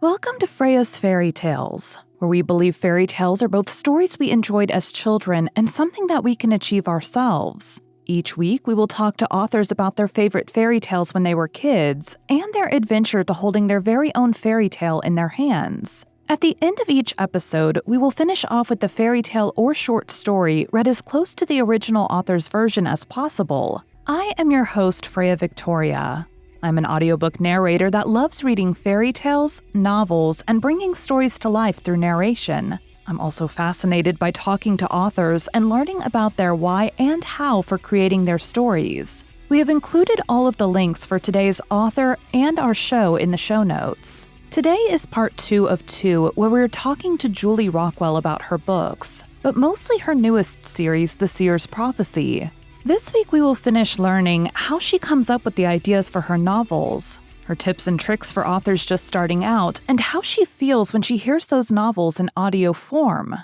Welcome to Freya's Fairy Tales, where we believe fairy tales are both stories we enjoyed as children and something that we can achieve ourselves. Each week, we will talk to authors about their favorite fairy tales when they were kids and their adventure to holding their very own fairy tale in their hands. At the end of each episode, we will finish off with the fairy tale or short story read as close to the original author's version as possible. I am your host, Freya Victoria. I'm an audiobook narrator that loves reading fairy tales, novels, and bringing stories to life through narration. I'm also fascinated by talking to authors and learning about their why and how for creating their stories. We have included all of the links for today's author and our show in the show notes. Today is part 2 of 2, where we're talking to Julie Rockwell about her books, but mostly her newest series, The Seers Prophecy. This week we will finish learning how she comes up with the ideas for her novels, her tips and tricks for authors just starting out, and how she feels when she hears those novels in audio form.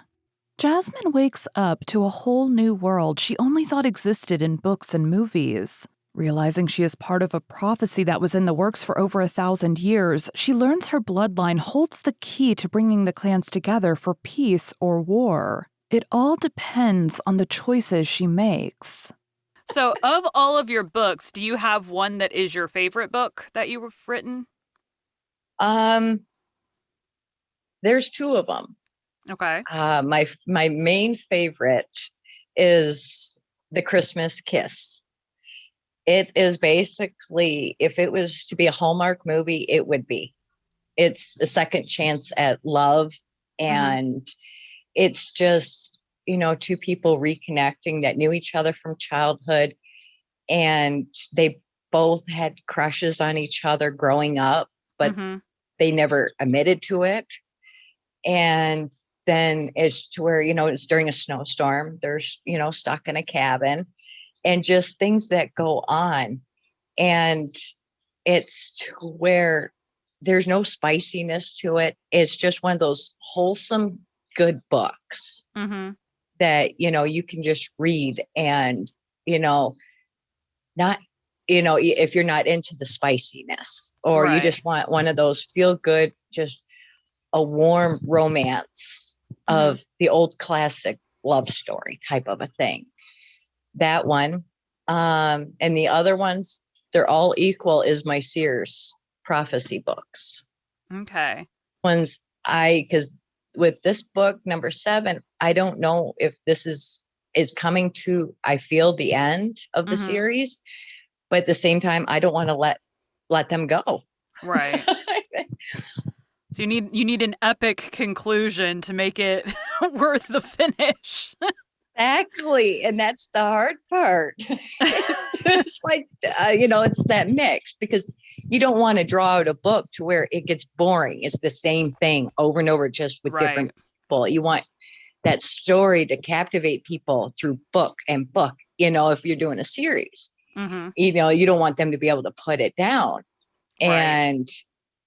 Jasmine wakes up to a whole new world she only thought existed in books and movies. Realizing she is part of a prophecy that was in the works for over 1,000 years, she learns her bloodline holds the key to bringing the clans together for peace or war. It all depends on the choices she makes. So, of all of your books, do you have one that is your favorite book that you've written? There's 2 of them. Okay. My main favorite is The Christmas Kiss. It is basically, if it was to be a Hallmark movie, it would be. It's a second chance at love, and it's just, 2 people reconnecting that knew each other from childhood, and they both had crushes on each other growing up, but they never admitted to it. And then it's to where, it's during a snowstorm, they're, stuck in a cabin, and just things that go on. And it's to where there's no spiciness to it. It's just one of those wholesome, good books that, you can just read and, not, if you're not into the spiciness, or you just want one of those feel good, just a warm romance of the old classic love story type of a thing. That one. And the other ones, they're all equal, is my Seers prophecy books. Okay. Because with this book, number 7, I don't know if this is coming to, I feel, the end of the series, but at the same time, I don't want to let them go. Right. So you need an epic conclusion to make it worth the finish. Exactly. And that's the hard part. It's just like, it's that mix, because you don't want to draw out a book to where it gets boring. It's the same thing over and over, just with different people. You want that story to captivate people through book and book, if you're doing a series, you don't want them to be able to put it down. And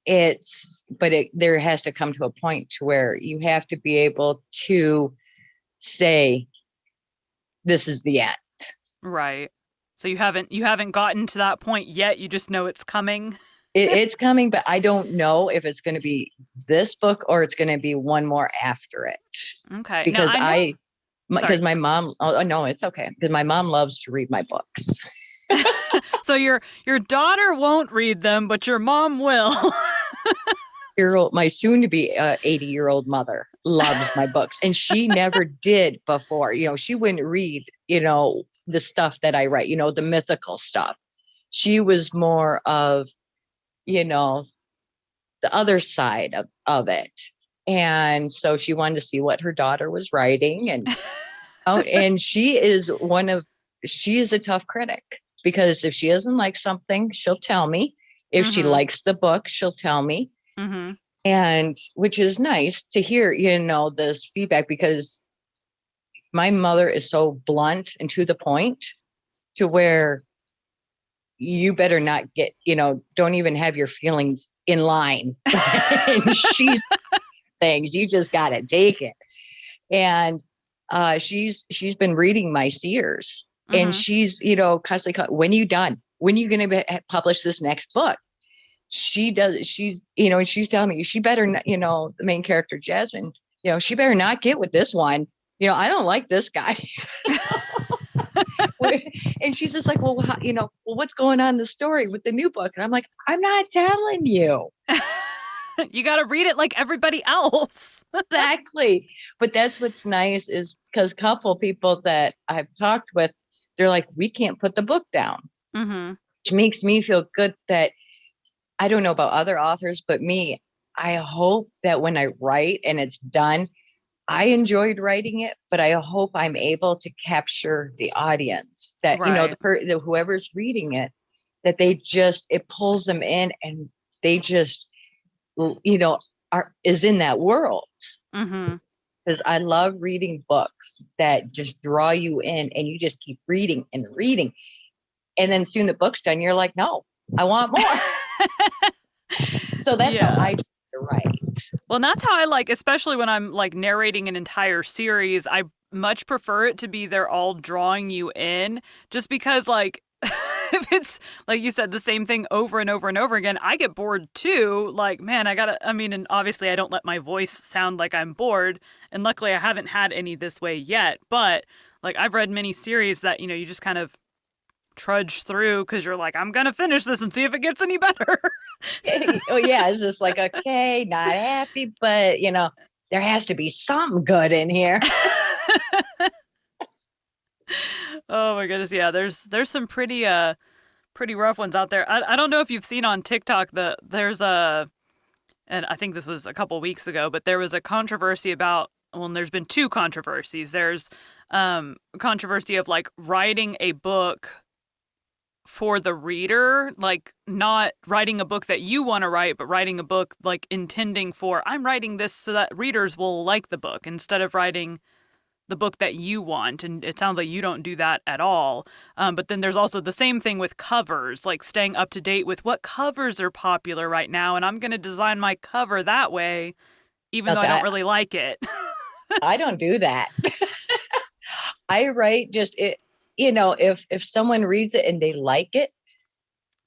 there has to come to a point to where you have to be able to say, this is the end. Right. So you haven't gotten to that point yet. You just know it's coming. It's coming, but I don't know if it's going to be this book or it's going to be one more after it. Okay. Because my mom, oh no, it's okay. Because my mom loves to read my books. So your daughter won't read them, but your mom will. My soon-to-be 80-year-old mother loves my books, and she never did before. She wouldn't read, the stuff that I write, the mythical stuff. She was more of, the other side of it. And so she wanted to see what her daughter was writing, and she is a tough critic, because if she doesn't like something, she'll tell me. If she likes the book, she'll tell me. And which is nice to hear, this feedback, because my mother is so blunt and to the point, to where you better not get, don't even have your feelings in line. And she's things, you just got to take it. And she's been reading my Seers, and she's, constantly, when are you done? When are you going to publish this next book? she's, and she's telling me she better not, the main character, Jasmine, she better not get with this one. I don't like this guy. And she's just like, well, what's going on in the story with the new book? And I'm like, I'm not telling you. You got to read it like everybody else. Exactly. But that's what's nice is because a couple people that I've talked with, they're like, we can't put the book down. Mm-hmm. Which makes me feel good that I don't know about other authors, but me, I hope that when I write and it's done, I enjoyed writing it, but I hope I'm able to capture the audience that, Right. whoever's reading it, that it pulls them in and they just, is in that world. Mm-hmm. Because I love reading books that just draw you in and you just keep reading and reading. And then soon the book's done. You're like, no, I want more. So that's how I try to write. Well, and that's how I like, especially when I'm like narrating an entire series, I much prefer it to be they're all drawing you in, just because like if it's like you said the same thing over and over and over again, I get bored too. Like, man, and obviously I don't let my voice sound like I'm bored, and luckily I haven't had any this way yet, but like I've read many series that, you just kind of trudge through because you're like, I'm gonna finish this and see if it gets any better. Oh yeah, it's just like, okay, not happy, but there has to be something good in here. Oh my goodness, yeah, there's some pretty rough ones out there. I don't know if you've seen on TikTok and I think this was a couple weeks ago, but there was a controversy about, well, and there's been two controversies. There's controversy of like writing a book for the reader, like not writing a book that you want to write, but writing a book like intending for, I'm writing this so that readers will like the book, instead of writing the book that you want. And it sounds like you don't do that at all. But then there's also the same thing with covers, like staying up to date with what covers are popular right now. And I'm going to design my cover that way, even though I don't really like it. I don't do that. I write just it. If someone reads it and they like it,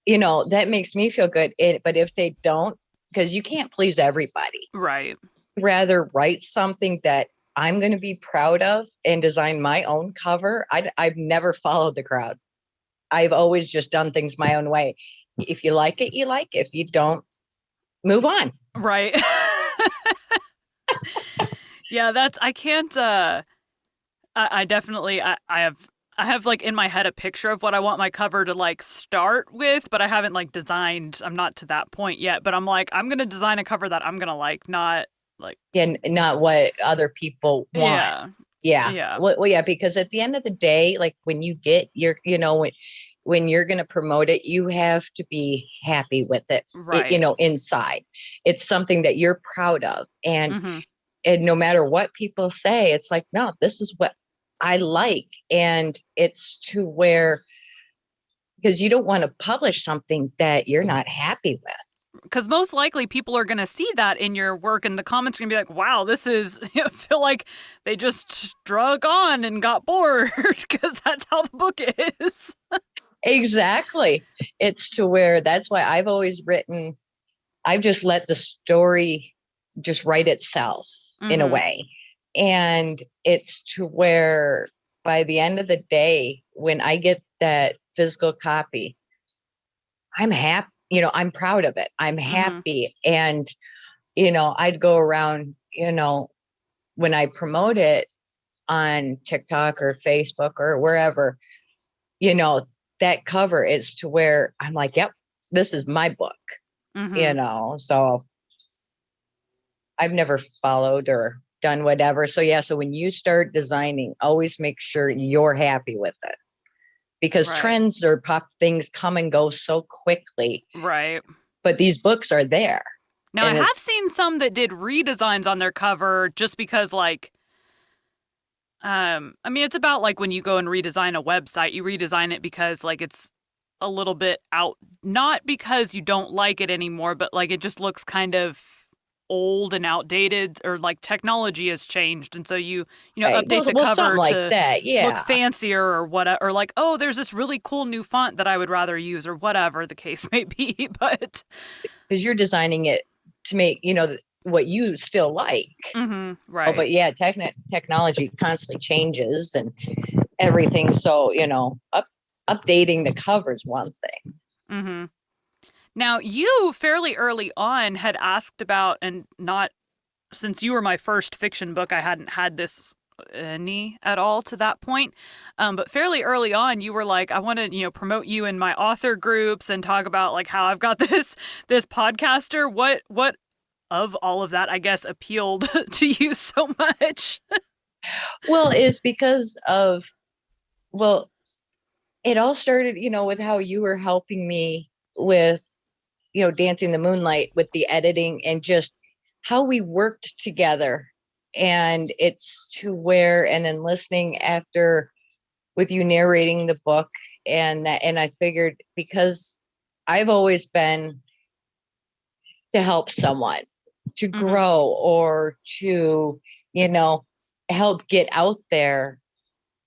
that makes me feel good. But if they don't, because you can't please everybody. Right. I'd rather write something that I'm going to be proud of and design my own cover. I've never followed the crowd. I've always just done things my own way. If you like it, you like it. If you don't, move on. Right. Yeah, I can't, I definitely, I have like in my head a picture of what I want my cover to like start with, but I haven't like designed, I'm not to that point yet, but I'm like, I'm going to design a cover that I'm going to like, not like. Yeah, not what other people want. Yeah. Yeah. Yeah. Well, yeah, because at the end of the day, like when you get your, when you're going to promote it, you have to be happy with it, Right. inside. It's something that you're proud of. And, Mm-hmm. and no matter what people say, it's like, no, this is what I like. And it's to where, because you don't want to publish something that you're not happy with. Because most likely people are going to see that in your work, and the comments are going to be like, wow, this is, I feel like they just drug on and got bored, because that's how the book is. Exactly. It's to where that's why I've always written, I've just let the story just write itself in a way. And it's to where by the end of the day, when I get that physical copy, I'm happy, I'm proud of it. I'm happy. And, I'd go around, when I promote it on TikTok or Facebook or wherever, that cover is to where I'm like, yep, this is my book, so I've never followed or done whatever. So yeah, so when you start designing, always make sure you're happy with it, because trends or pop things come and go so quickly. Right. But these books are there. Now, I have seen some that did redesigns on their cover just because, like, it's about like when you go and redesign a website, you redesign it because like it's a little bit out, not because you don't like it anymore, but like it just looks kind of old and outdated, or like technology has changed, and so you Right. update the Well, cover something like to that. look Yeah. fancier or whatever, or like, oh, there's this really cool new font that I would rather use, or whatever the case may be. But Because you're designing it to make, what you still like. Oh, right. but yeah, technology constantly changes and everything. So, updating the cover is one thing. Now, you fairly early on had asked about, and not since you were my first fiction book, I hadn't had this any at all to that point. But fairly early on, you were like, I want to, promote you in my author groups and talk about like how I've got this podcaster. What of all of that, I guess, appealed to you so much? Well, is because of, well, it all started, with how you were helping me with, Dancing the Moonlight, with the editing and just how we worked together. And it's to where, and then listening after with you narrating the book. And I figured, because I've always been to help someone to grow or to, you know, help get out there,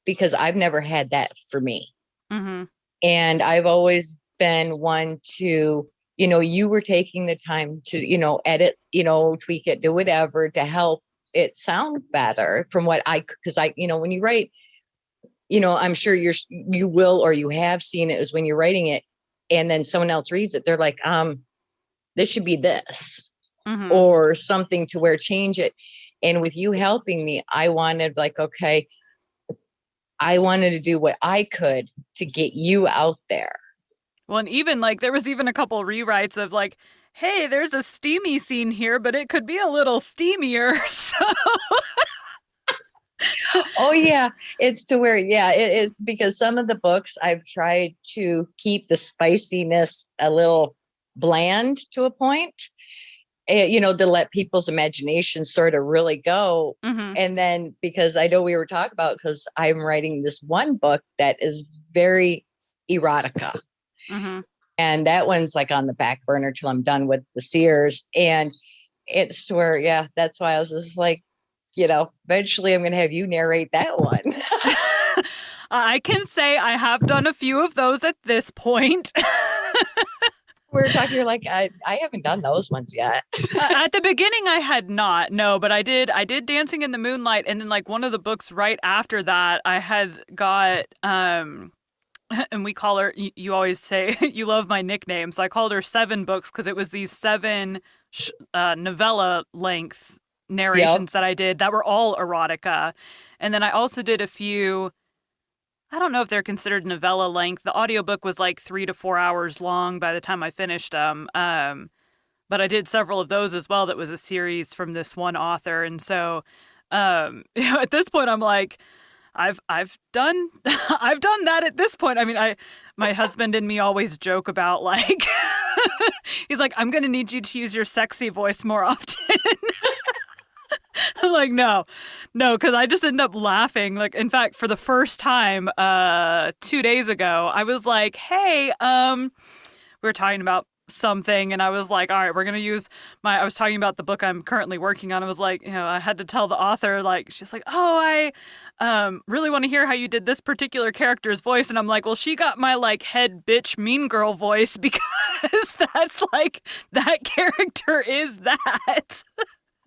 because I've never had that for me. And I've always been one to, you were taking the time to, edit, tweak it, do whatever to help it sound better from what because when you write, I'm sure you will, or you have seen it, is when you're writing it and then someone else reads it, they're like, this should be this or something, to where change it. And with you helping me, I wanted, like, okay, I wanted to do what I could to get you out there. Well, and even like there was even a couple rewrites of like, hey, there's a steamy scene here, but it could be a little steamier. So Oh yeah, it's to where, yeah, it is, because some of the books I've tried to keep the spiciness a little bland to a point, to let people's imagination sort of really go. And then, because I know we were talking about, because I'm writing this one book that is very erotica. And that one's like on the back burner till I'm done with the Seers. And it's to where, yeah, that's why I was just like, eventually I'm going to have you narrate that one. I can say I have done a few of those at this point. We were talking, you're like, I haven't done those ones yet. At the beginning, I had not, no, but I did Dancing in the Moonlight. And then like one of the books right after that, I had got, and we call her, you always say you love my nickname. So I called her 7 books because it was these 7 novella length narrations that I did that were all erotica. And then I also did a few, I don't know if they're considered novella length. The audiobook was like 3 to 4 hours long by the time I finished them. But I did several of those as well. That was a series from this one author. And so, at this point, I'm like, I've done I've done that at this point. I mean, my husband and me always joke about like, he's like, I'm going to need you to use your sexy voice more often. I'm like, no, because I just end up laughing. Like, in fact, for the first time 2 days ago, I was like, hey, we were talking about something, and I was like, all right, we're going to use I was talking about the book I'm currently working on. I was like, I had to tell the author, like, she's like, oh, I really want to hear how you did this particular character's voice. And I'm like, well, she got my like head bitch mean girl voice because that's like, that character is that.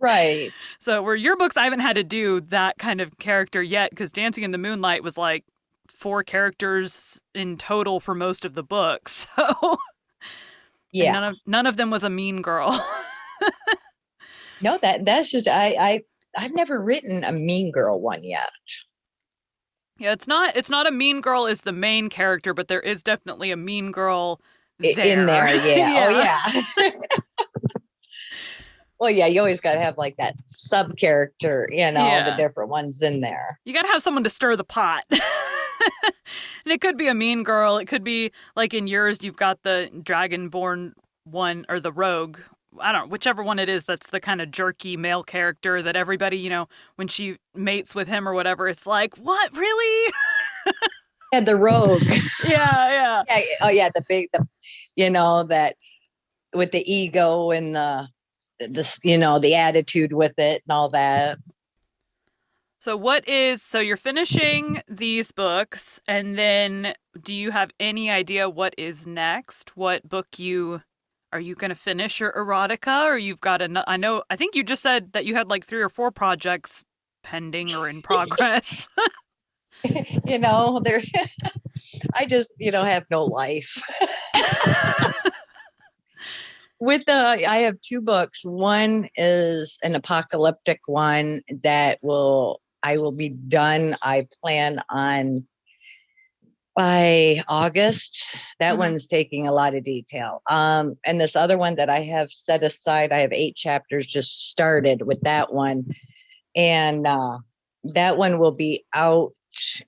Right. So where your books, I haven't had to do that kind of character yet, because Dancing in the Moonlight was like 4 characters in total for most of the books. So yeah, and none of them was a mean girl. no, that's just, I've never written a mean girl one yet. Yeah, it's not a mean girl as the main character, but there is definitely a mean girl there. In there. Yeah. Yeah. Oh yeah. Well, yeah, you always got to have like that sub character, the different ones in there. You got to have someone to stir the pot. And it could be a mean girl. It could be like in yours, you've got the dragonborn one, or the rogue. I don't know, whichever one it is, that's the kind of jerky male character that everybody, when she mates with him or whatever, it's like, what, really? Yeah, the rogue. Yeah. Oh yeah, the big, that with the ego and the this, the attitude with it and all that. So you're finishing these books, and then do you have any idea what is next? What book are you going to finish your erotica, or you've got I think you just said that you had like 3 or 4 projects pending or in progress. There, I just, have no life. I have 2 books. One is an apocalyptic one that I will be done. I plan on by August. That one's taking a lot of detail. And this other one that I have set aside, I have 8 chapters just started with that one. And that one will be out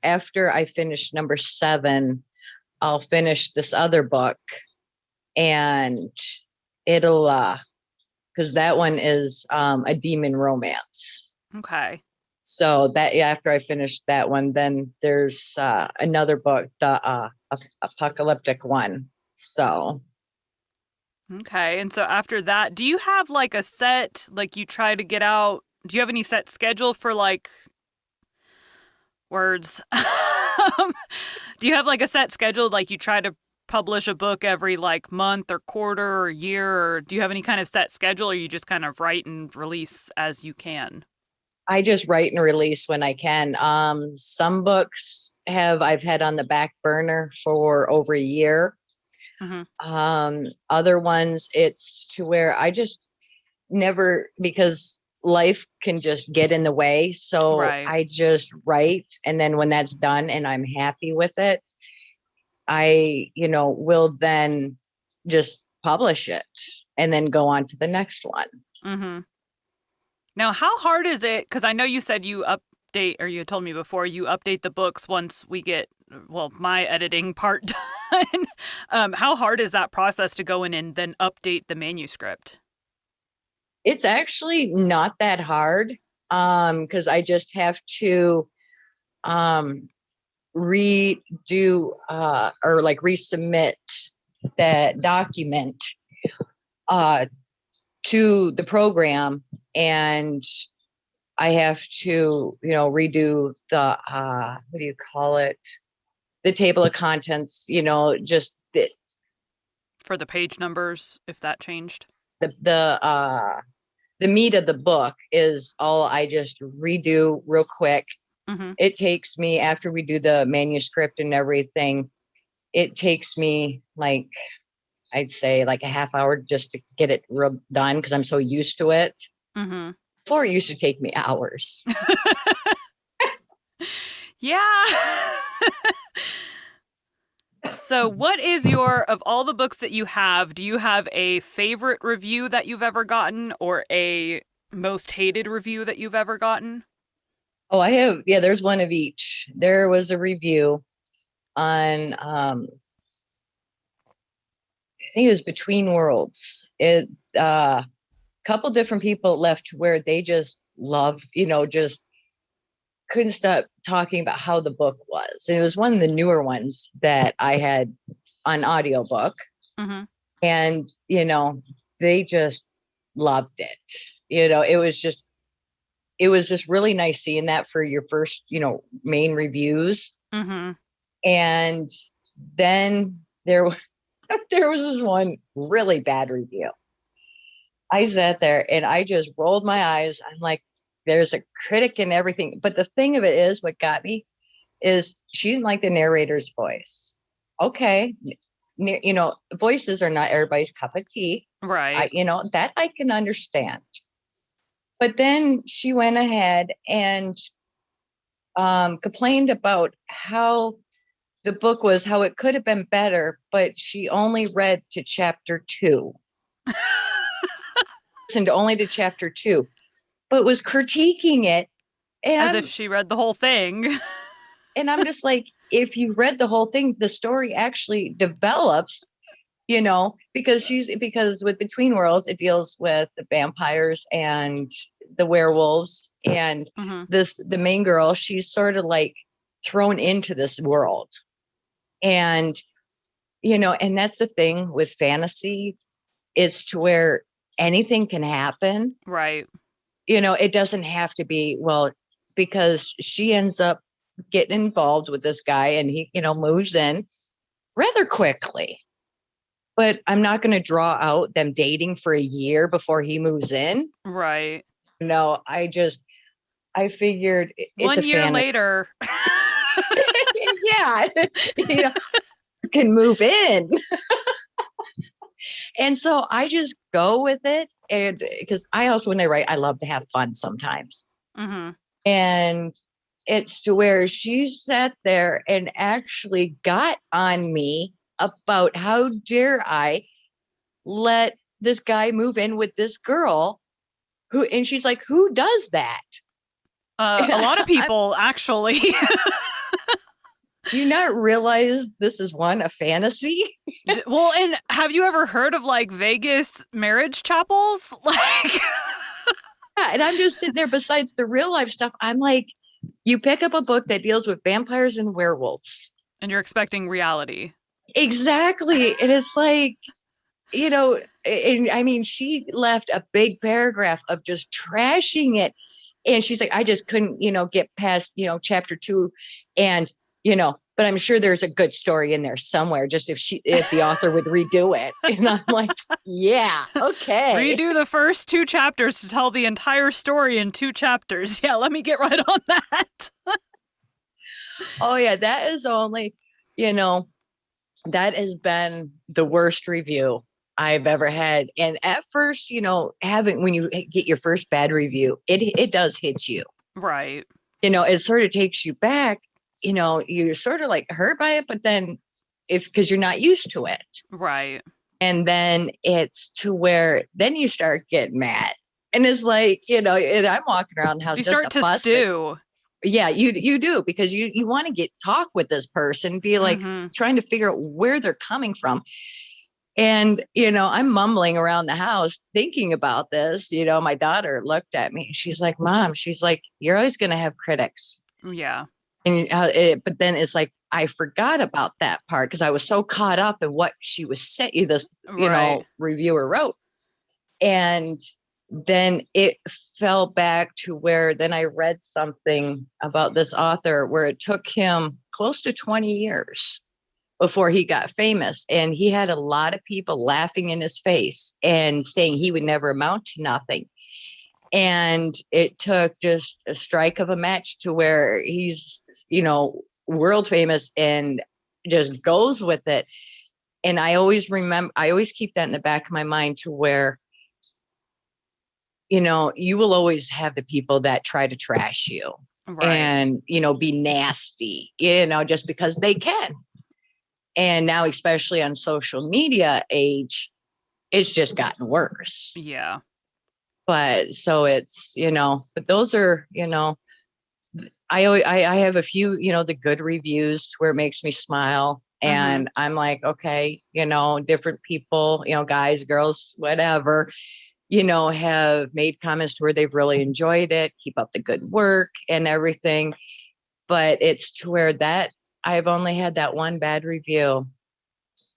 after I finish number 7. I'll finish this other book, and it'll because that one is a demon romance. Okay. So that after I finish that one, then there's another book, the apocalyptic one. So Okay. And so after that, do you have like a set, like you try to get out? Do you have any set schedule for like words? Do you have like a set schedule, like you try to publish a book every like month or quarter or year, or do you have any kind of set schedule, or you just kind of write and release as you can? I just write and release when I can. Some books I've had on the back burner for over a year. Other ones, it's to where I just never, because life can just get in the way. So Right. I just write. And then when that's done and I'm happy with it, I, will then just publish it and then go on to the next one. Now, how hard is it? Because I know you said you update, or you told me before, you update the books once we get, my editing part done. How hard is that process to go in and then update the manuscript? It's actually not that hard, because I just have to redo or like resubmit that document to the program, and I have to, redo the what do you call it? The table of contents, just For the page numbers, if that changed. the meat of the book is all I just redo real quick. It takes me, after we do the manuscript and everything, it takes me like, I'd say like a half hour just to get it real done, because I'm so used to it. Before it used to take me hours. Yeah. So what is of all the books that you have, do you have a favorite review that you've ever gotten, or a most hated review that you've ever gotten? Oh, I have. Yeah, there's one of each. There was a review on, I think it was Between Worlds. It, couple different people left where they just love, just couldn't stop talking about how the book was. And it was one of the newer ones that I had on audiobook. And, they just loved it. It was just really nice seeing that for your first, main reviews. And then there was this one really bad review. I sat there and I just rolled my eyes. I'm like, there's a critic and everything. But the thing of it is, what got me is she didn't like the narrator's voice. Okay. Voices are not everybody's cup of tea. Right. That I can understand. But then she went ahead and complained about how the book was, how it could have been better, but she only read to chapter 2. Listened only to chapter 2, but was critiquing it. And as if she read the whole thing. And I'm just like, if you read the whole thing, the story actually develops, because with Between Worlds, it deals with the vampires and the werewolves. And the main girl, she's sort of like thrown into this world. And, and that's the thing with fantasy, is to where anything can happen. Right. It doesn't have to be, well, because she ends up getting involved with this guy and he, moves in rather quickly. But I'm not going to draw out them dating for a year before he moves in. Right. No, I figured it's 1 a year fan. later. Yeah, can move in. And so I just go with it. And because I also, when I write, I love to have fun sometimes. Mm-hmm. And it's to where she sat there and actually got on me about how dare I let this guy move in with this girl and she's like, who does that? A lot of people, actually. Do you not realize this is a fantasy? Well, and have you ever heard of like Vegas marriage chapels? Like, Yeah, and I'm just sitting there besides the real life stuff. I'm like, you pick up a book that deals with vampires and werewolves. and you're expecting reality. Exactly. And it's like, and I mean, she left a big paragraph of just trashing it. And she's like, I just couldn't, get past, chapter 2. And, but I'm sure there's a good story in there somewhere, just if the author would redo it. And I'm like, yeah, okay. Redo the first 2 chapters to tell the entire story in 2 chapters. Yeah, let me get right on that. Oh, yeah, that is only, that has been the worst review I've ever had. And at first, when you get your first bad review, it does hit you. Right. It sort of takes you back, you're sort of like hurt by it, but then because you're not used to it. Right. And then it's to where then you start getting mad. And it's like, and I'm walking around the house You just start to fussing. stew. Yeah, you do, because you want to talk with this person, be like trying to figure out where they're coming from. And, I'm mumbling around the house thinking about this. My daughter looked at me and she's like, Mom, she's like, you're always going to have critics. Yeah. And but then it's like, I forgot about that part because I was so caught up in what she was saying, this, Right. reviewer wrote. And then it fell back to where then I read something about this author where it took him close to 20 years before he got famous. And he had a lot of people laughing in his face and saying he would never amount to nothing. And it took just a strike of a match to where he's, world famous and just goes with it. And I always keep that in the back of my mind to where, you will always have the people that try to trash you and, be nasty, just because they can. And now, especially on social media age, it's just gotten worse. Yeah. But so it's, but those are, I have a few, the good reviews to where it makes me smile. And I'm like, okay, different people, guys, girls, whatever, have made comments to where they've really enjoyed it, keep up the good work and everything. But it's to where that I've only had that one bad review.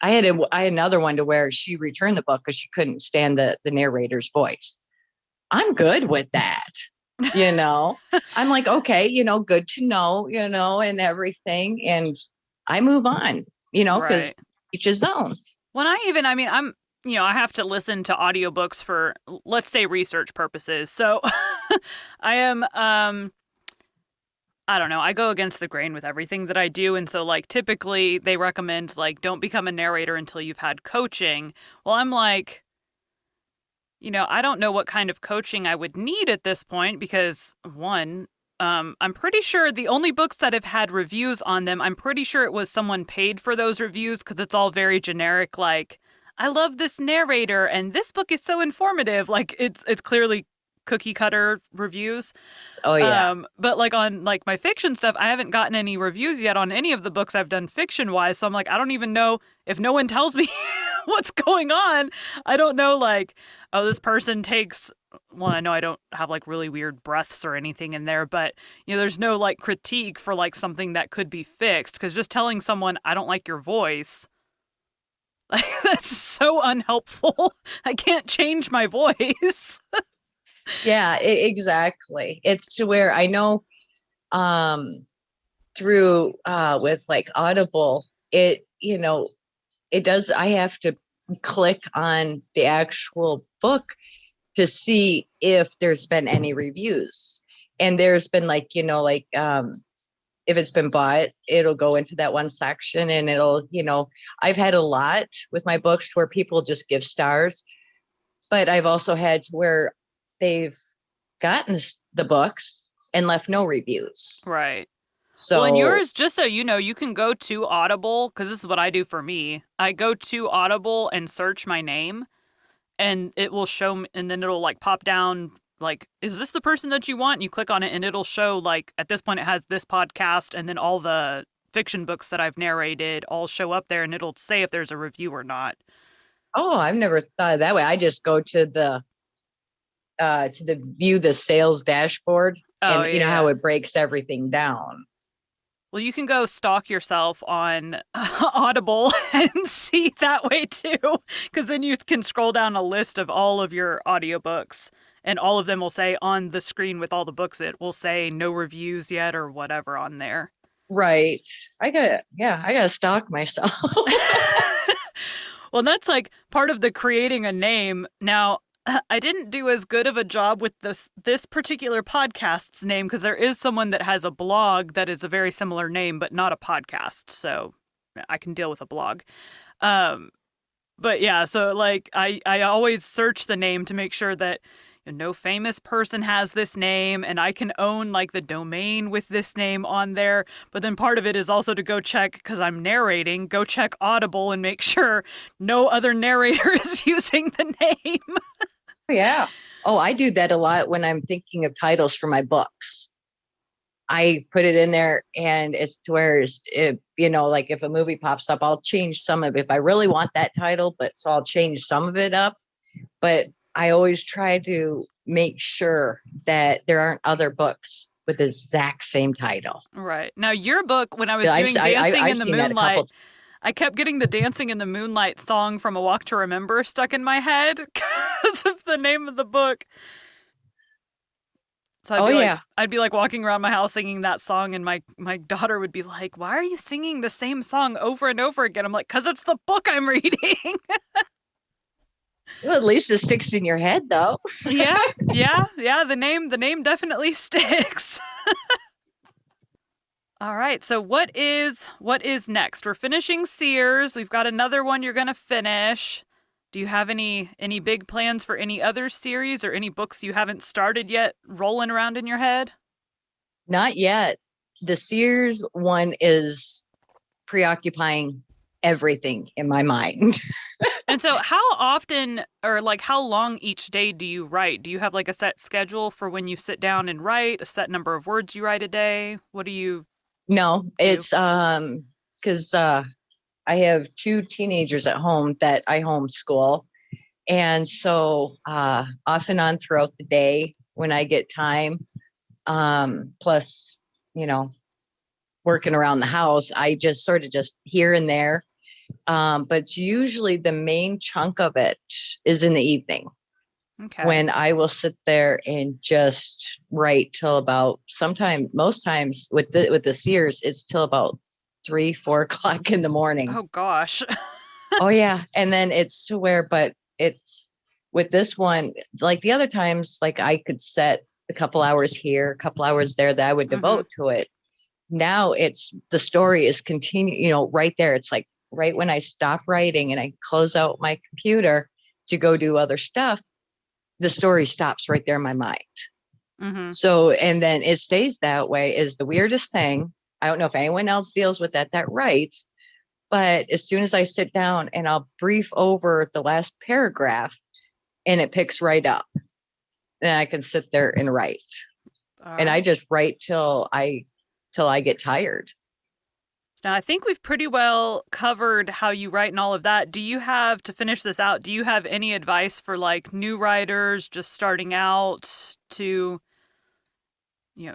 I had another one to where she returned the book because she couldn't stand the narrator's voice. I'm good with that. I'm like, okay, good to know, and everything. And I move on, because each his own. When I have to listen to audiobooks for, let's say, research purposes. So I am, I don't know, I go against the grain with everything that I do. And so, like, typically they recommend, like, don't become a narrator until you've had coaching. Well, I'm like, I don't know what kind of coaching I would need at this point because, one, I'm pretty sure the only books that have had reviews on them, I'm pretty sure it was someone paid for those reviews because it's all very generic, like, I love this narrator and this book is so informative. Like, it's clearly cookie cutter reviews. Oh, yeah. But like on like my fiction stuff, I haven't gotten any reviews yet on any of the books I've done fiction wise. So I'm like, I don't even know if no one tells me what's going on. I don't know, like, oh, this person takes, well, I know I don't have like really weird breaths or anything in there, but there's no like critique for like something that could be fixed. Cause just telling someone I don't like your voice, Like, that's so unhelpful. I can't change my voice. Yeah, exactly. It's to where I know um through with like Audible, it, it does, I have to click on the actual book to see if there's been any reviews. And there's been like, if it's been bought, it'll go into that one section and it'll, I've had a lot with my books where people just give stars, but I've also had to where they've gotten the books and left no reviews. Right. Well, in So, yours, just so you know, you can go to Audible, because this is what I do for me. I go to Audible and search my name, and it will show me, and then it'll like pop down, like, is this the person that you want? And you click on it, and it'll show, like, at this point, it has this podcast, and then all the fiction books that I've narrated all show up there, and it'll say if there's a review or not. oh, I've never thought of that way. I just go to the view the sales dashboard, Oh, and you know how yeah. it breaks everything down. Well, you can go stalk yourself on Audible and see that way too, because then you can scroll down a list of all of your audiobooks, and all of them will say on the screen with all the books, it will say no reviews yet or whatever on there. Right. I gotta stalk myself. Well, that's like part of the creating a name. Now, I didn't do as good of a job with this particular podcast's name, because there is someone that has a blog that is a very similar name, but not a podcast. So I can deal with a blog. Um, but yeah, so like I always search the name to make sure that no famous person has this name, and I can own like the domain with this name on there. But then part of it is also to go check, because I'm narrating, go check Audible and make sure no other narrator is using the name. Yeah. Oh, I do that a lot when I'm thinking of titles for my books. I put it in there and it's to where like if a movie pops up, I'll change some of it if I really want that title, but so I'll change some of it up. But I always try to make sure that there aren't other books with the exact same title. Right. Now, your book, when I was I've doing Dancing I've in the seen that a couple Moonlight, I kept getting the Dancing in the Moonlight song from A Walk to Remember stuck in my head because of the name of the book. So Oh yeah. I'd be like walking around my house singing that song, and my daughter would be like, "Why are you singing the same song over and over again?" I'm like, "'Cause it's the book I'm reading." Well, at least it sticks in your head though. Yeah. The name definitely sticks. All right. So what is next? We're finishing Seers. We've got another one you're gonna finish. Do you have any big plans for any other series or any books you haven't started yet rolling around in your head? Not yet. The Sears one is preoccupying everything in my mind. And so how often, or like how long each day do you write? Do you have like a set schedule for when you sit down and write, a set number of words you write a day? What do you No, do? it's because I have two teenagers at home that I homeschool. And so off and on throughout the day when I get time, plus, working around the house, I just sort of just here and there. But it's usually the main chunk of it is in the evening Okay. when I will sit there and just write till about most times with the Sears, it's till about 3-4 o'clock in the morning. Oh gosh. Oh yeah. And then it's to where, but it's with this one, like the other times, like I could set a couple hours here, a couple hours there that I would devote to it. Now it's the story is continue, right there. It's like right when I stop writing and I close out my computer to go do other stuff, the story stops right there in my mind. Mm-hmm. So, and then it stays that way is the weirdest thing. I don't know if anyone else deals with that writes, but as soon as I sit down and I'll brief over the last paragraph and it picks right up, then I can sit there and write. And I just write till I get tired. Now, I think we've pretty well covered how you write and all of that. Do you have, to finish this out, do you have any advice for like new writers just starting out to,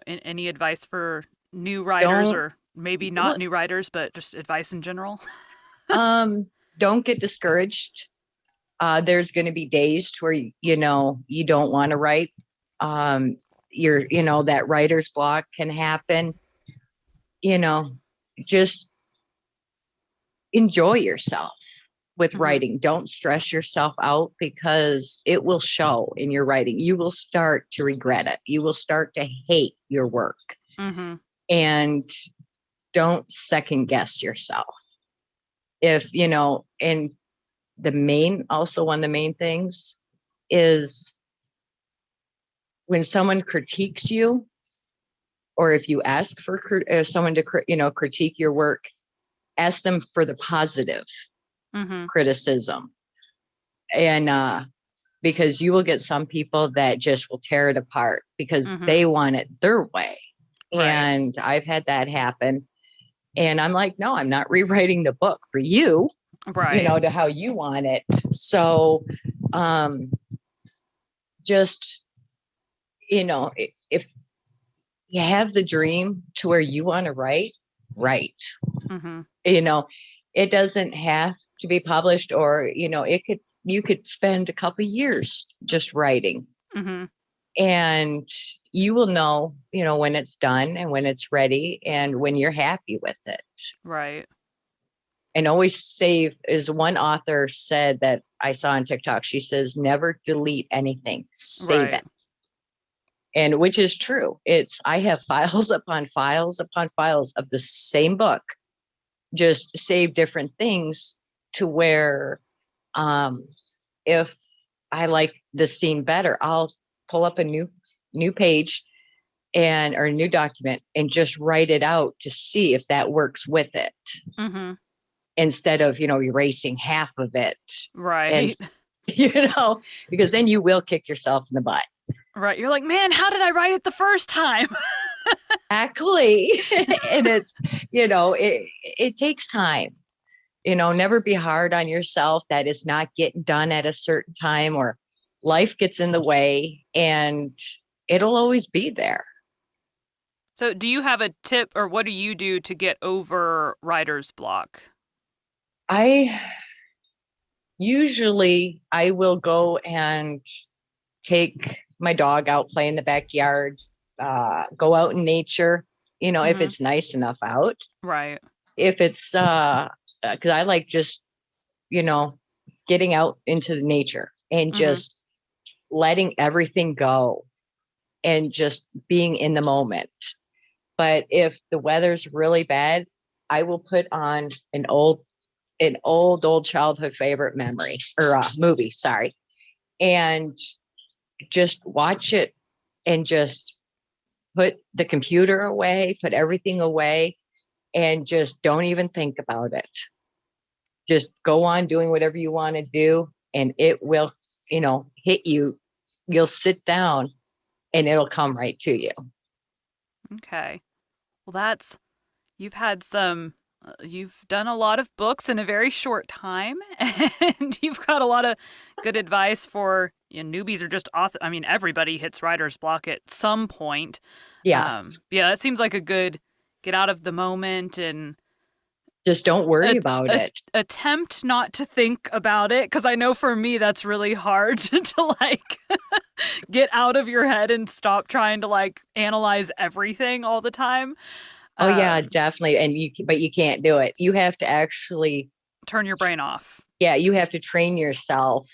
any advice for new writers or maybe not new writers, but just advice in general? don't get discouraged. There's going to be days where, you don't want to write. That writer's block can happen. Just enjoy yourself with writing. Don't stress yourself out, because it will show in your writing. You will start to regret it. You will start to hate your work. And don't second guess yourself. And one of the main things is when someone critiques you, or if you ask for someone to critique your work, ask them for the positive criticism. And because you will get some people that just will tear it apart because they want it their way. Right. And I've had that happen. And I'm like, no, I'm not rewriting the book for you, right, to how you want it. So just, if you have the dream to where you want to write. It doesn't have to be published, or, you could spend a couple of years just writing. And you will know, when it's done and when it's ready and when you're happy with it. Right. And always save, as one author said that I saw on TikTok, she says, never delete anything, save it. And which is true. I have files upon files upon files of the same book, just save different things to where, if I like the scene better, I'll pull up a new page or a new document and just write it out to see if that works with it. Instead of, erasing half of it. Right. And, because then you will kick yourself in the butt. Right. You're like, man, how did I write it the first time? Exactly. And it's, it takes time. Never be hard on yourself that it's not getting done at a certain time, or life gets in the way, and it'll always be there. So do you have a tip, or what do you do to get over writer's block? I will go and take my dog out, play in the backyard, go out in nature, if it's nice enough out. Right. If it's, because I like just, getting out into the nature and just letting everything go and just being in the moment. But if the weather's really bad, I will put on an old childhood favorite movie, and just watch it and just put the computer away, put everything away, and just don't even think about it. Just go on doing whatever you want to do, and it will, hit you. You'll sit down and it'll come right to you. Okay. Well, you've done a lot of books in a very short time, and you've got a lot of good advice for newbies, or just author. I mean, everybody hits writer's block at some point. Yes. Yeah, it seems like a good get out of the moment and just don't worry about it. Attempt not to think about it, because I know for me that's really hard to get out of your head and stop trying to analyze everything all the time. Oh yeah, definitely. But you can't do it. You have to actually turn your brain off. Yeah, you have to train yourself.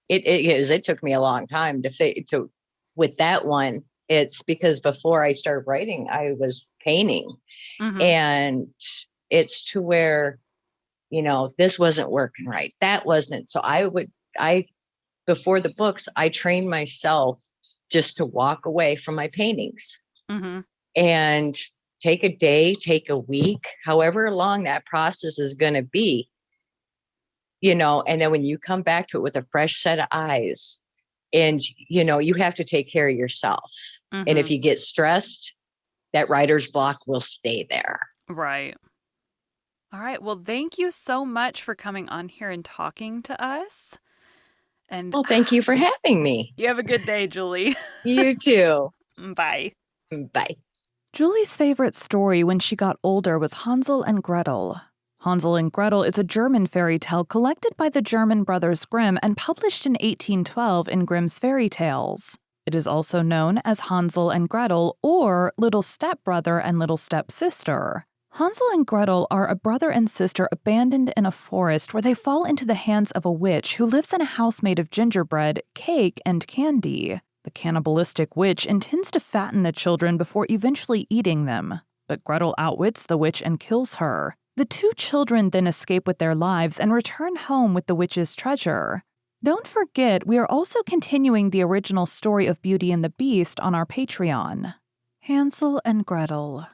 It took me a long time to with that one. It's because before I started writing, I was painting, and it's to where, this wasn't working right. That wasn't. So before the books, I trained myself just to walk away from my paintings and take a day, take a week, however long that process is going to be, and then when you come back to it with a fresh set of eyes, and, you have to take care of yourself. And if you get stressed, that writer's block will stay there. Right. All right. Well, thank you so much for coming on here and talking to us. And well, thank you for having me. You have a good day, Julie. You too. Bye. Bye. Julie's favorite story when she got older was Hansel and Gretel. Hansel and Gretel is a German fairy tale collected by the German brothers Grimm and published in 1812 in Grimm's Fairy Tales. It is also known as Hansel and Gretel or Little Stepbrother and Little Stepsister. Hansel and Gretel are a brother and sister abandoned in a forest where they fall into the hands of a witch who lives in a house made of gingerbread, cake, and candy. The cannibalistic witch intends to fatten the children before eventually eating them, but Gretel outwits the witch and kills her. The two children then escape with their lives and return home with the witch's treasure. Don't forget, we are also continuing the original story of Beauty and the Beast on our Patreon. Hansel and Gretel.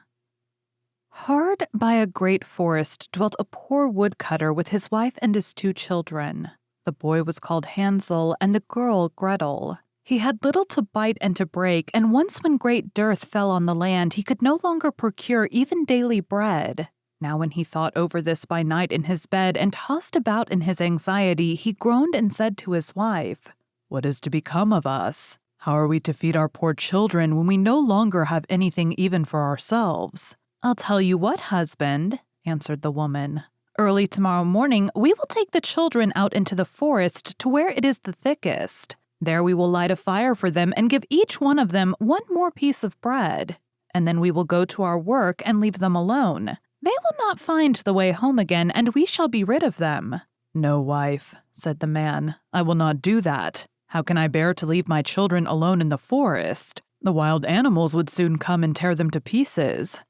Hard by a great forest dwelt a poor woodcutter with his wife and his two children. The boy was called Hansel and the girl Gretel. He had little to bite and to break, and once when great dearth fell on the land, he could no longer procure even daily bread. Now when he thought over this by night in his bed and tossed about in his anxiety, he groaned and said to his wife, "What is to become of us? How are we to feed our poor children when we no longer have anything even for ourselves?" "I'll tell you what, husband," answered the woman. "Early tomorrow morning we will take the children out into the forest to where it is the thickest. There we will light a fire for them and give each one of them one more piece of bread. And then we will go to our work and leave them alone. They will not find the way home again, and we shall be rid of them." "No, wife," said the man, "I will not do that. How can I bear to leave my children alone in the forest? The wild animals would soon come and tear them to pieces."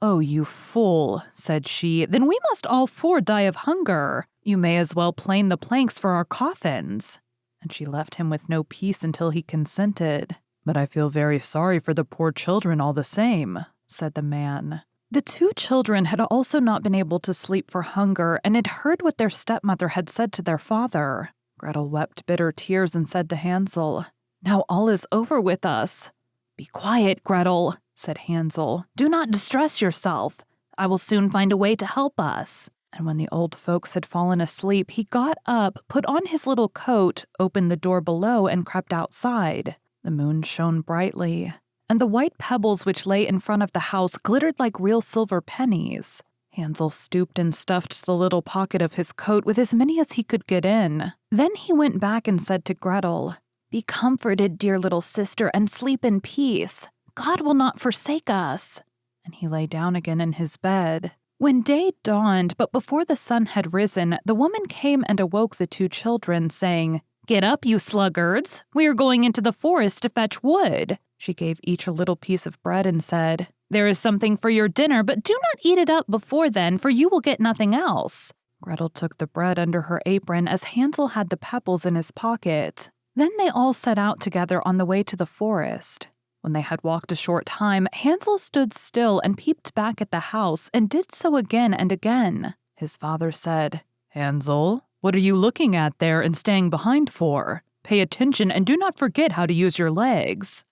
"Oh, you fool," said she, "then we must all four die of hunger. You may as well plane the planks for our coffins." And she left him with no peace until he consented. "But I feel very sorry for the poor children all the same," said the man. The two children had also not been able to sleep for hunger and had heard what their stepmother had said to their father. Gretel wept bitter tears and said to Hansel, "Now all is over with us." "Be quiet, Gretel," said Hansel. "Do not distress yourself. I will soon find a way to help us." And when the old folks had fallen asleep, he got up, put on his little coat, opened the door below, and crept outside. The moon shone brightly, and the white pebbles which lay in front of the house glittered like real silver pennies. Hansel stooped and stuffed the little pocket of his coat with as many as he could get in. Then he went back and said to Gretel, "Be comforted, dear little sister, and sleep in peace. God will not forsake us." And he lay down again in his bed. When day dawned, but before the sun had risen, the woman came and awoke the two children, saying, "Get up, you sluggards. We are going into the forest to fetch wood." She gave each a little piece of bread and said, "There is something for your dinner, but do not eat it up before then, for you will get nothing else." Gretel took the bread under her apron as Hansel had the pebbles in his pocket. Then they all set out together on the way to the forest. When they had walked a short time, Hansel stood still and peeped back at the house and did so again and again. His father said, "Hansel, what are you looking at there and staying behind for? Pay attention and do not forget how to use your legs."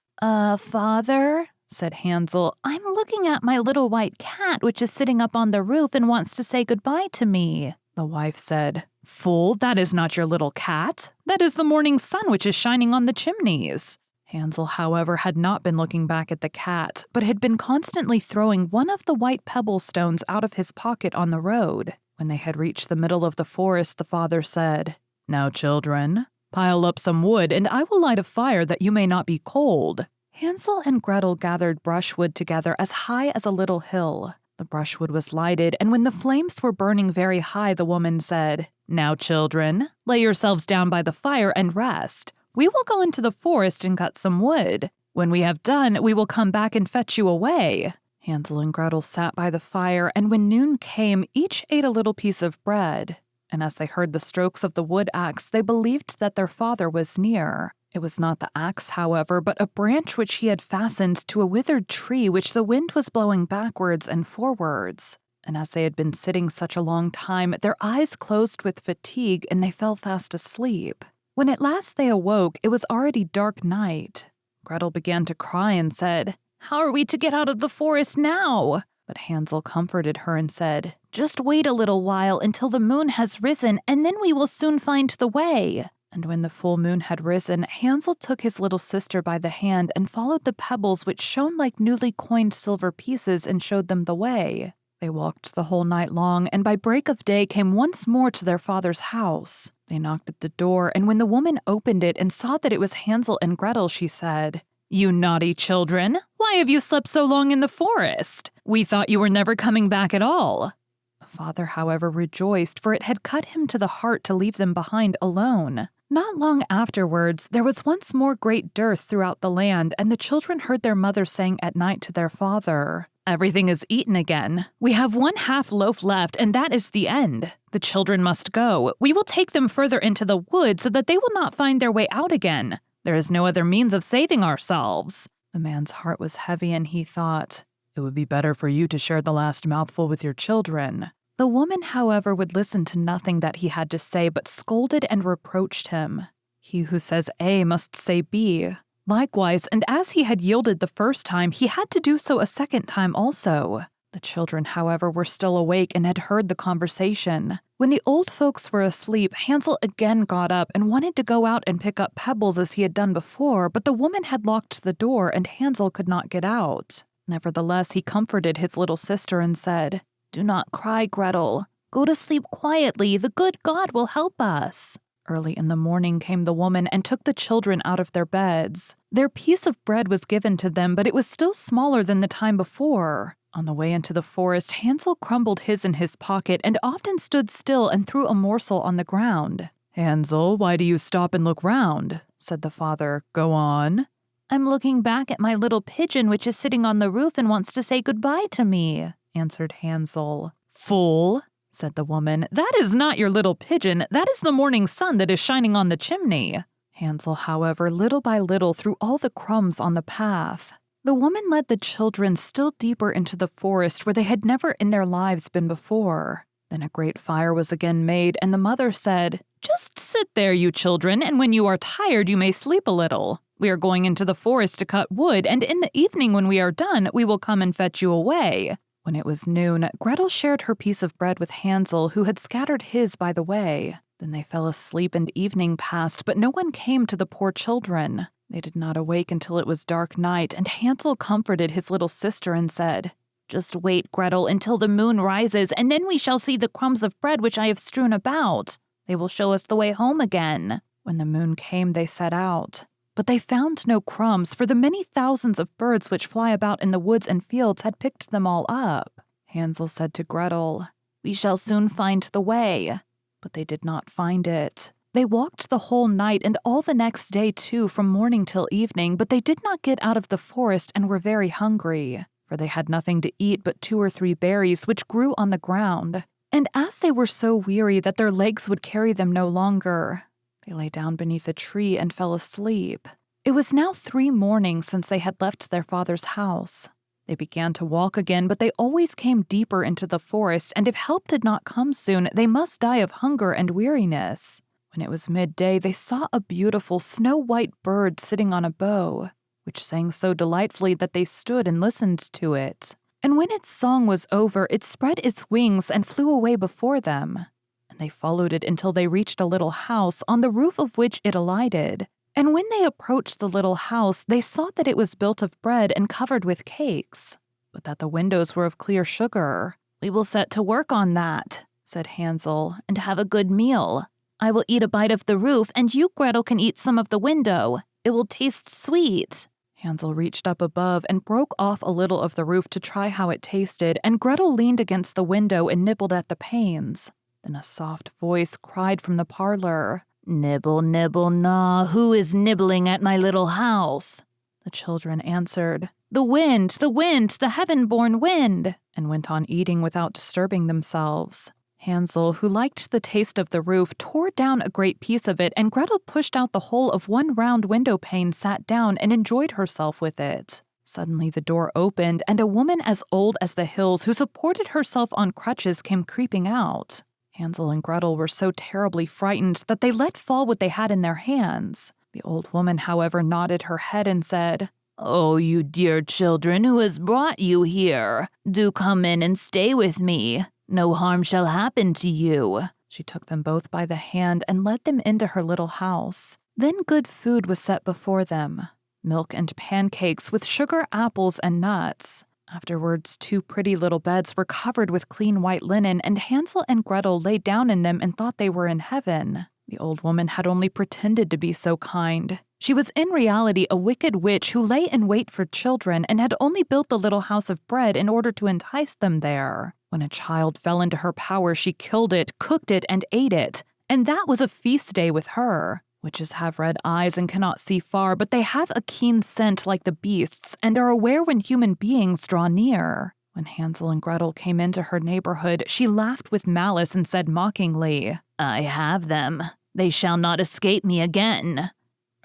Father," said Hansel, "I'm looking at my little white cat which is sitting up on the roof and wants to say goodbye to me." The wife said, "Fool, that is not your little cat. That is the morning sun which is shining on the chimneys." Hansel, however, had not been looking back at the cat, but had been constantly throwing one of the white pebble stones out of his pocket on the road. When they had reached the middle of the forest, the father said, "Now, children, pile up some wood, and I will light a fire that you may not be cold." Hansel and Gretel gathered brushwood together as high as a little hill. The brushwood was lighted, and when the flames were burning very high, the woman said, "Now, children, lay yourselves down by the fire and rest. We will go into the forest and cut some wood. When we have done, we will come back and fetch you away." Hansel and Gretel sat by the fire, and when noon came, each ate a little piece of bread. And as they heard the strokes of the wood axe, they believed that their father was near. It was not the axe, however, but a branch which he had fastened to a withered tree which the wind was blowing backwards and forwards. And as they had been sitting such a long time, their eyes closed with fatigue, and they fell fast asleep. When at last they awoke, it was already dark night. Gretel began to cry and said, "How are we to get out of the forest now?" But Hansel comforted her and said, "Just wait a little while until the moon has risen, and then we will soon find the way." And when the full moon had risen, Hansel took his little sister by the hand and followed the pebbles which shone like newly coined silver pieces and showed them the way. They walked the whole night long, and by break of day came once more to their father's house. They knocked at the door, and when the woman opened it and saw that it was Hansel and Gretel, she said, "You naughty children, why have you slept so long in the forest? We thought you were never coming back at all." The father, however, rejoiced, for it had cut him to the heart to leave them behind alone. Not long afterwards, there was once more great dearth throughout the land, and the children heard their mother saying at night to their father, "Everything is eaten again. We have 1/2 loaf left, and that is the end. The children must go. We will take them further into the wood so that they will not find their way out again. There is no other means of saving ourselves." The man's heart was heavy, and he thought, "It would be better for you to share the last mouthful with your children." The woman, however, would listen to nothing that he had to say, but scolded and reproached him. He who says A must say B. Likewise, and as he had yielded the first time, he had to do so a second time also. The children, however, were still awake and had heard the conversation. When the old folks were asleep, Hansel again got up and wanted to go out and pick up pebbles as he had done before, but the woman had locked the door and Hansel could not get out. Nevertheless, he comforted his little sister and said, "Do not cry, Gretel. Go to sleep quietly. The good God will help us." Early in the morning came the woman and took the children out of their beds. Their piece of bread was given to them, but it was still smaller than the time before. On the way into the forest, Hansel crumbled his in his pocket and often stood still and threw a morsel on the ground. "Hansel, why do you stop and look round?" said the father. "Go on." "I'm looking back at my little pigeon which is sitting on the roof and wants to say goodbye to me," answered Hansel. "Fool," said the woman, "that is not your little pigeon, that is the morning sun that is shining on the chimney." Hansel, however, little by little threw all the crumbs on the path. The woman led the children still deeper into the forest where they had never in their lives been before. Then a great fire was again made, and the mother said, "Just sit there, you children, and when you are tired you may sleep a little. We are going into the forest to cut wood, and in the evening when we are done, we will come and fetch you away." When it was noon, Gretel shared her piece of bread with Hansel, who had scattered his by the way. Then they fell asleep and evening passed, but no one came to the poor children. They did not awake until it was dark night, and Hansel comforted his little sister and said, "Just wait, Gretel, until the moon rises, and then we shall see the crumbs of bread which I have strewn about. They will show us the way home again." When the moon came, they set out. But they found no crumbs, for the many thousands of birds which fly about in the woods and fields had picked them all up. Hansel said to Gretel, "We shall soon find the way." But they did not find it. They walked the whole night and all the next day too, from morning till evening, but they did not get out of the forest and were very hungry, for they had nothing to eat but 2 or 3 berries which grew on the ground. And as they were so weary that their legs would carry them no longer, they lay down beneath a tree and fell asleep. It was now 3 mornings since they had left their father's house. They began to walk again, but they always came deeper into the forest, and if help did not come soon, they must die of hunger and weariness. When it was midday, they saw a beautiful snow-white bird sitting on a bough, which sang so delightfully that they stood and listened to it. And when its song was over, it spread its wings and flew away before them. And they followed it until they reached a little house, on the roof of which it alighted. And when they approached the little house, they saw that it was built of bread and covered with cakes, but that the windows were of clear sugar. "We will set to work on that," said Hansel, "and have a good meal. I will eat a bite of the roof, and you, Gretel, can eat some of the window. It will taste sweet." Hansel reached up above and broke off a little of the roof to try how it tasted, and Gretel leaned against the window and nibbled at the panes. Then a soft voice cried from the parlor, "Nibble, nibble, gnaw, who is nibbling at my little house?" The children answered, the wind, the heaven-born wind," and went on eating without disturbing themselves. Hansel, who liked the taste of the roof, tore down a great piece of it, and Gretel pushed out the whole of one round window pane, sat down, and enjoyed herself with it. Suddenly the door opened, and a woman as old as the hills, who supported herself on crutches, came creeping out. Hansel and Gretel were so terribly frightened that they let fall what they had in their hands. The old woman, however, nodded her head and said, "Oh, you dear children, who has brought you here? Do come in and stay with me. No harm shall happen to you." She took them both by the hand and led them into her little house. Then good food was set before them, milk and pancakes with sugar, apples, and nuts. Afterwards, 2 pretty little beds were covered with clean white linen, and Hansel and Gretel lay down in them and thought they were in heaven. The old woman had only pretended to be so kind. She was in reality a wicked witch who lay in wait for children and had only built the little house of bread in order to entice them there. When a child fell into her power, she killed it, cooked it, and ate it. And that was a feast day with her. Witches have red eyes and cannot see far, but they have a keen scent like the beasts and are aware when human beings draw near. When Hansel and Gretel came into her neighborhood, she laughed with malice and said mockingly, "I have them. They shall not escape me again."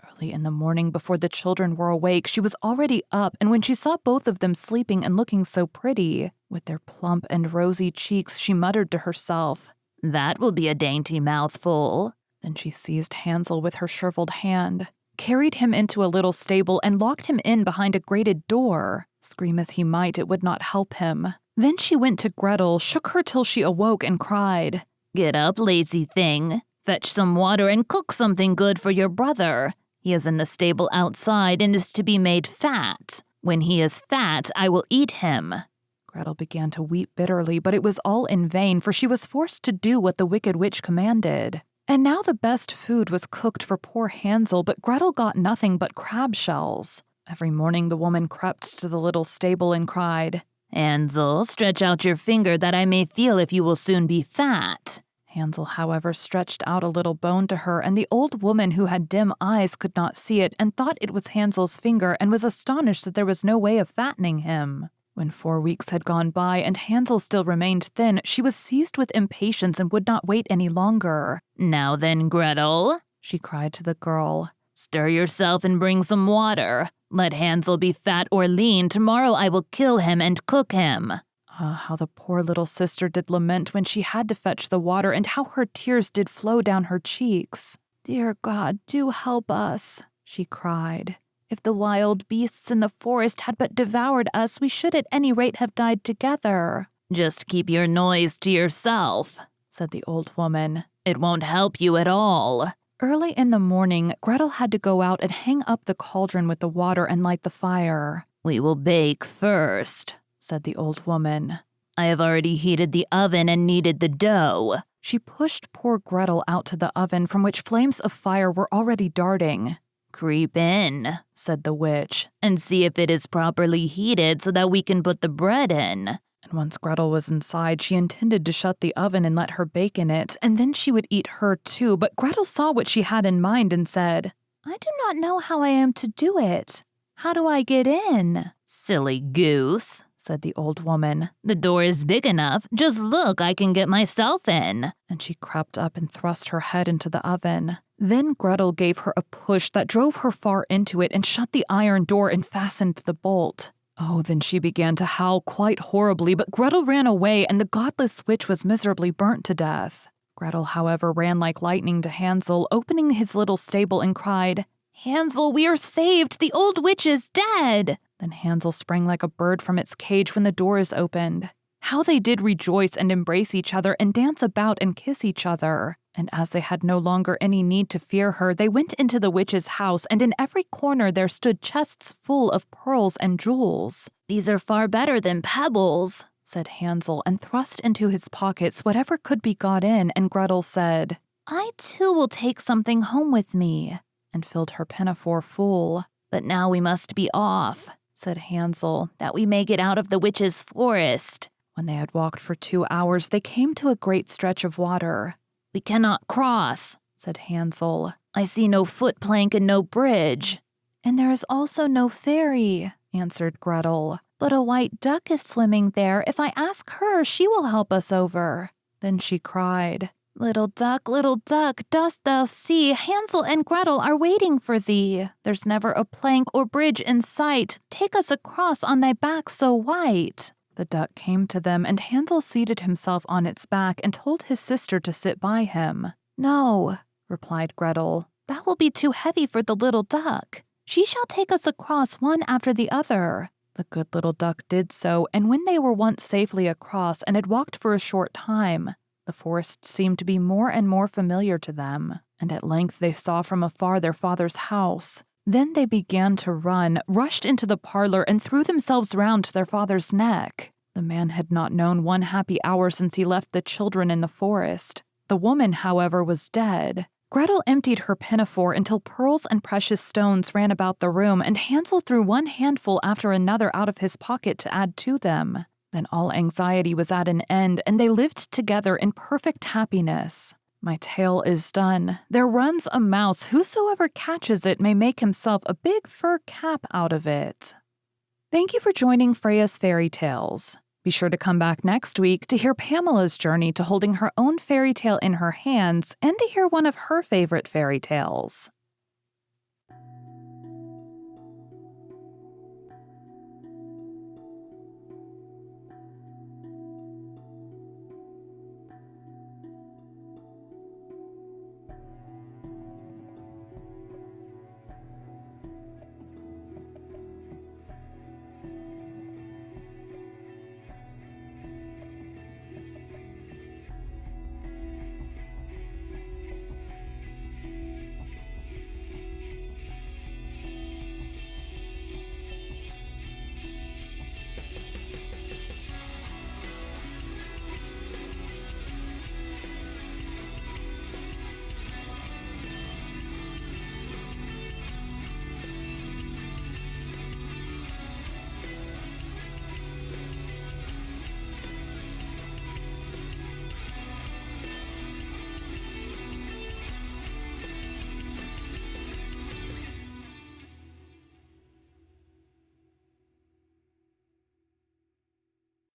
Early in the morning, before the children were awake, she was already up, and when she saw both of them sleeping and looking so pretty, with their plump and rosy cheeks, she muttered to herself, "That will be a dainty mouthful." Then she seized Hansel with her shriveled hand, carried him into a little stable, and locked him in behind a grated door. Scream as he might, it would not help him. Then she went to Gretel, shook her till she awoke, and cried, "Get up, lazy thing. Fetch some water and cook something good for your brother. He is in the stable outside and is to be made fat. When he is fat, I will eat him." Gretel began to weep bitterly, but it was all in vain, for she was forced to do what the wicked witch commanded. And now the best food was cooked for poor Hansel, but Gretel got nothing but crab shells. Every morning the woman crept to the little stable and cried, "Hansel, stretch out your finger that I may feel if you will soon be fat." Hansel, however, stretched out a little bone to her, and the old woman who had dim eyes could not see it and thought it was Hansel's finger and was astonished that there was no way of fattening him. When 4 weeks had gone by and Hansel still remained thin, she was seized with impatience and would not wait any longer. "Now then, Gretel," she cried to the girl, "stir yourself and bring some water. Let Hansel be fat or lean, tomorrow I will kill him and cook him." Ah, how the poor little sister did lament when she had to fetch the water, and how her tears did flow down her cheeks. "Dear God, do help us," she cried. "If the wild beasts in the forest had but devoured us, we should at any rate have died together." "Just keep your noise to yourself," said the old woman. "It won't help you at all." Early in the morning, Gretel had to go out and hang up the cauldron with the water and light the fire. "We will bake first," said the old woman. "I have already heated the oven and kneaded the dough." She pushed poor Gretel out to the oven, from which flames of fire were already darting. "Creep in," said the witch, "and see if it is properly heated so that we can put the bread in." And once Gretel was inside, she intended to shut the oven and let her bake in it, and then she would eat her too, but Gretel saw what she had in mind and said, "I do not know how I am to do it. How do I get in?" "Silly goose," said the old woman. "The door is big enough. Just look, I can get myself in." And she crept up and thrust her head into the oven. Then Gretel gave her a push that drove her far into it and shut the iron door and fastened the bolt. Oh, then she began to howl quite horribly, but Gretel ran away and the godless witch was miserably burnt to death. Gretel, however, ran like lightning to Hansel, opening his little stable and cried, "Hansel, we are saved! The old witch is dead!" Then Hansel sprang like a bird from its cage when the doors opened. How they did rejoice and embrace each other and dance about and kiss each other. And as they had no longer any need to fear her, they went into the witch's house, and in every corner there stood chests full of pearls and jewels. "These are far better than pebbles," said Hansel, and thrust into his pockets whatever could be got in, and Gretel said, "I too will take something home with me," and filled her pinafore full. "But now we must be off," said Hansel, "that we may get out of the witch's forest." When they had walked for 2 hours, they came to a great stretch of water. "We cannot cross," said Hansel. "I see no foot plank and no bridge." "And there is also no ferry," answered Gretel. "But a white duck is swimming there. If I ask her, she will help us over." Then she cried, little duck, dost thou see? Hansel and Gretel are waiting for thee. There's never a plank or bridge in sight. Take us across on thy back so white." The duck came to them, and Hansel seated himself on its back and told his sister to sit by him. "No," replied Gretel, "that will be too heavy for the little duck. She shall take us across one after the other." The good little duck did so, and when they were once safely across and had walked for a short time, the forest seemed to be more and more familiar to them, and at length they saw from afar their father's house. Then they began to run, rushed into the parlor, and threw themselves round their father's neck. The man had not known one happy hour since he left the children in the forest. The woman, however, was dead. Gretel emptied her pinafore until pearls and precious stones ran about the room, and Hansel threw one handful after another out of his pocket to add to them. Then all anxiety was at an end, and they lived together in perfect happiness. My tale is done. There runs a mouse, whosoever catches it may make himself a big fur cap out of it. Thank you for joining Freya's Fairy Tales. Be sure to come back next week to hear Pamela's journey to holding her own fairy tale in her hands and to hear one of her favorite fairy tales.